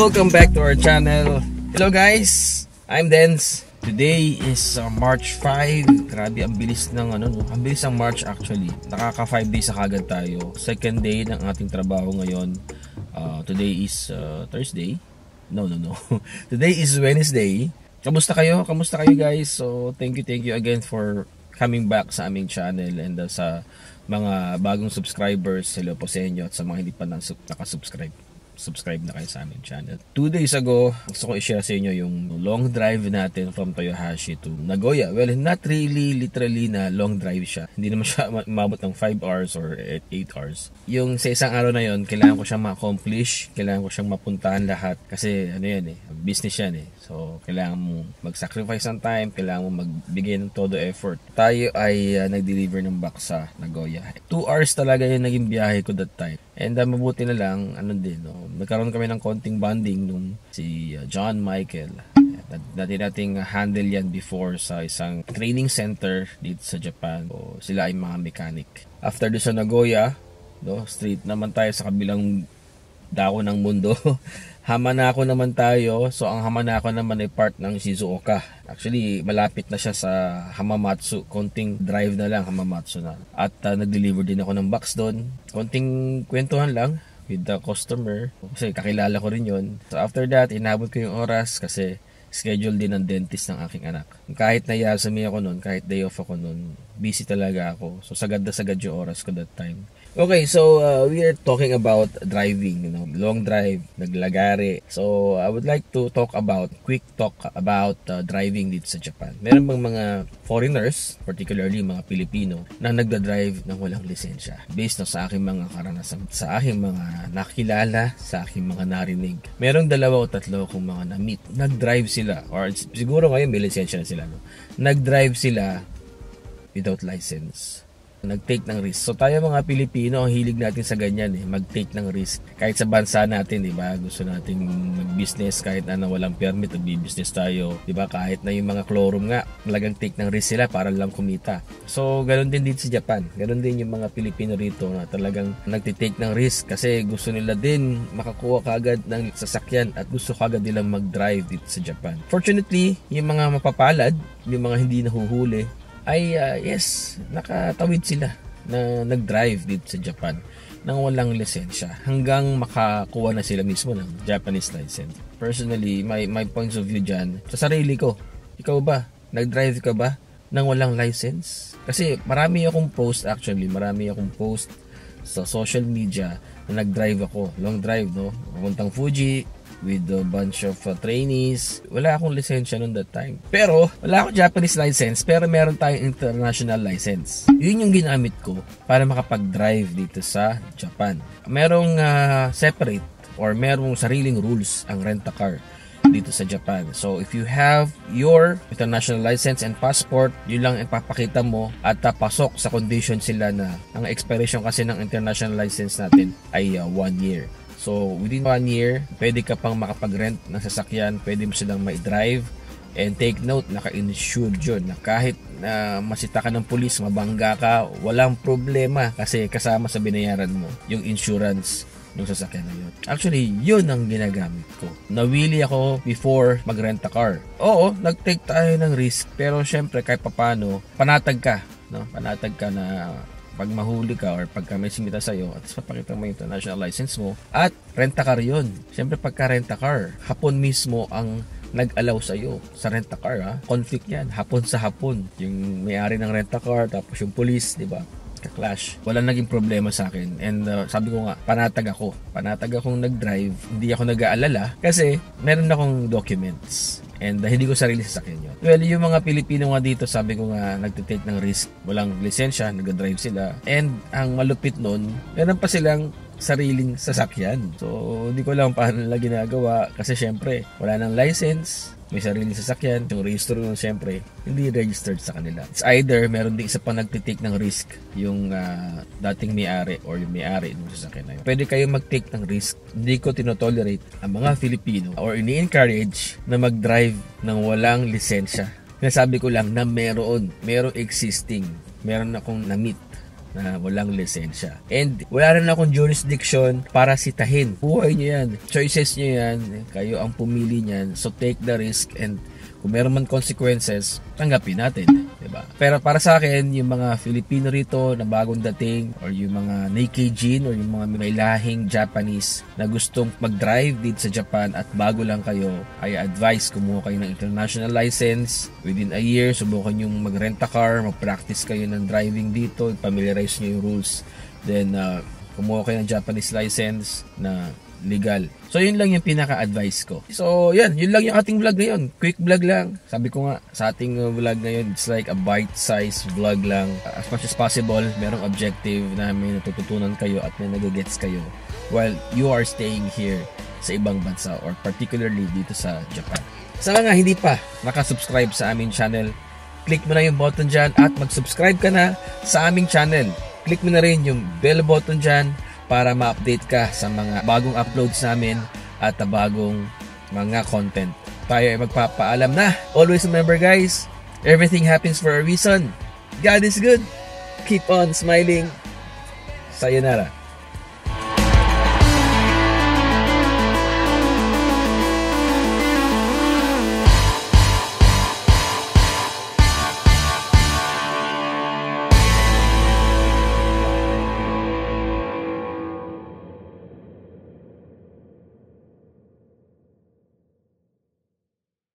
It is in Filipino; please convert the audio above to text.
welcome back to our channel. Hello guys, I'm Dens. Today is March 5. Grabe, ang bilis ng ang bilis ng March actually. Nakaka 5 days na kagad tayo. Second day ng ating trabaho ngayon. Today is Thursday. No. Today is Wednesday. Kamusta kayo? Kamusta kayo guys? So, thank you again for coming back sa aming channel, and sa mga bagong subscribers, hello po sa inyo, at sa mga hindi pa subscribe na kayo sa aming channel. 2 days ago, gusto ko i-share sa inyo yung long drive natin from Toyohashi to Nagoya. Well, not really literally na long drive siya. Hindi naman siya umabot ng 5 hours or 8 hours. Yung sa isang araw na yon, kailangan ko siyang ma-accomplish, kailangan ko siyang mapuntahan lahat kasi business yan So, kailangan mo mag-sacrifice ng time, kailangan mo magbigay ng todo effort. Tayo ay nag-deliver ng box sa Nagoya. 2 hours talaga yung naging biyahe ko that time. And mabuti na lang, nagkaroon kami ng konting bonding nung si John Michael. Dati nating handle yan before sa isang training center dito sa Japan. So, sila ay mga mechanic. After doon sa Nagoya, street naman tayo sa kabilang dako ng mundo. Hamanako naman tayo. So, ang Hamanako naman ay part ng Shizuoka. Actually, malapit na siya sa Hamamatsu. Konting drive na lang, Hamamatsu na. At nag-deliver din ako ng box doon. Konting kwentuhan lang with the customer. Kasi kakilala ko rin yon. So, after that, inabot ko yung oras kasi schedule din ng dentist ng aking anak. Kahit nayasami ako noon, kahit day off ako noon, busy talaga ako. So, sagad na sagad yung oras ko that time. Okay, so we are talking about driving, long drive, naglagare. So I would like to quick talk about driving dito sa Japan. Meron bang mga foreigners, particularly mga Pilipino, na nagda-drive ng walang lisensya? Based sa aking mga karanasan, sa aking mga nakilala, sa aking mga narinig. Merong 2 o 3 akong mga na-meet. Nag-drive sila, or siguro ngayon may lisensya na sila. Nag-drive sila without license. Nag-take ng risk. So tayo mga Pilipino, ang hilig natin sa ganyan mag-take ng risk. Kahit sa bansa natin, gusto nating mag-business kahit walang permit, mag-business tayo, kahit na yung mga clorum nga, talagang take ng risk sila para lang kumita. So ganoon din dito sa Japan. Ganoon din yung mga Pilipino rito na talagang nagti-take ng risk kasi gusto nila din makakuha kaagad ng sasakyan at gusto kaagad nilang mag-drive dito sa Japan. Fortunately, yung mga mapapalad, yung mga hindi nahuhuli, ay nakatawid sila na nag-drive dito sa Japan nang walang lisensya hanggang makakuha na sila mismo ng Japanese license. Personally, my points of view dyan, sa sarili ko, ikaw ba? Nag-drive ka ba nang walang license? Kasi marami akong post sa social media na nag-drive ako, long drive, papuntang Fuji, with a bunch of trainees. Wala akong lisensya noon that time. Pero, wala akong Japanese license, pero meron tayong international license. Yun yung ginamit ko para makapag-drive dito sa Japan. Merong separate or merong sariling rules ang rent-a-car dito sa Japan. So, if you have your international license and passport, yun lang ipapakita mo at pasok sa condition sila na ang expiration kasi ng international license natin ay 1 year. So, within 1 year, pwede ka pang makapag-rent ng sasakyan, pwede mo silang ma-drive, and take note, naka-insured yun, na kahit masita ka ng pulis, mabangga ka, walang problema kasi kasama sa binayaran mo yung insurance ng sasakyan na yun. Actually, yun ang ginagamit ko. Nawili ako before mag-rent a car. Oo, nag-take tayo ng risk, pero syempre kahit papano, panatag ka na pag mahuli ka or pagka may simita sa'yo at papakita mo yung international license mo at rent-a-car yun. Siyempre pagka rent-a-car, hapon mismo ang nag-allow sa'yo sa rent-a-car. Conflict yan, hapon sa hapon. Yung may-ari ng rent-a-car tapos yung police, ka-clash. Walang naging problema sa akin. And sabi ko nga, panatag akong nag-drive, hindi ako nag-aalala kasi meron akong documents. And hindi ko sarili sasakyan yun. Well, yung mga Pilipino nga dito, sabi ko nga, nagtitake ng risk. Walang lisensya, nag-drive sila. And ang malupit nun, meron pa silang sariling sasakyan. So, hindi ko lang paano nila ginagawa. Kasi syempre, wala nang license, may sariling sasakyan, yung register nun syempre, hindi registered sa kanila. It's either meron din isa pa nagtitake ng risk, yung dating may-ari or yung may-ari ng sasakyan na yun. Pwede kayo mag-take ng risk. Hindi ko tinotolerate ang mga Filipino or ini-encourage na mag-drive ng walang lisensya. Nasabi ko lang na merong existing, meron akong na-meet na walang lisensya. And wala rin akong jurisdiction para sitahin. Buhay nyo yan. Choices nyo yan. Kayo ang pumili niyan. So take the risk, and kung meron man consequences, tanggapin natin, diba? Pero para sa akin, yung mga Filipino rito na bagong dating, or yung mga Neikei-jin, or yung mga may lahing Japanese na gustong mag-drive dito sa Japan at bago lang kayo, I advise kumuha kayo ng international license. Within a year, subukan yung mag-rent a car, mag-practice kayo ng driving dito, familiarize nyo yung rules. Then, kumuha kayo ng Japanese license na legal. So, yun lang yung pinaka-advice ko. So, yun lang yung ating vlog ngayon. Quick vlog lang. Sabi ko nga, sa ating vlog ngayon, it's like a bite-sized vlog lang. As much as possible, merong objective na may natututunan kayo at may nagagets kayo while you are staying here sa ibang bansa, or particularly dito sa Japan. Sa mga hindi pa nakasubscribe sa aming channel, click mo na yung button dyan at mag-subscribe ka na sa aming channel. Click mo na rin yung bell button dyan para ma-update ka sa mga bagong uploads namin at bagong mga content. Tayo ay magpapaalam na. Always remember guys, everything happens for a reason. God is good. Keep on smiling. Sayonara.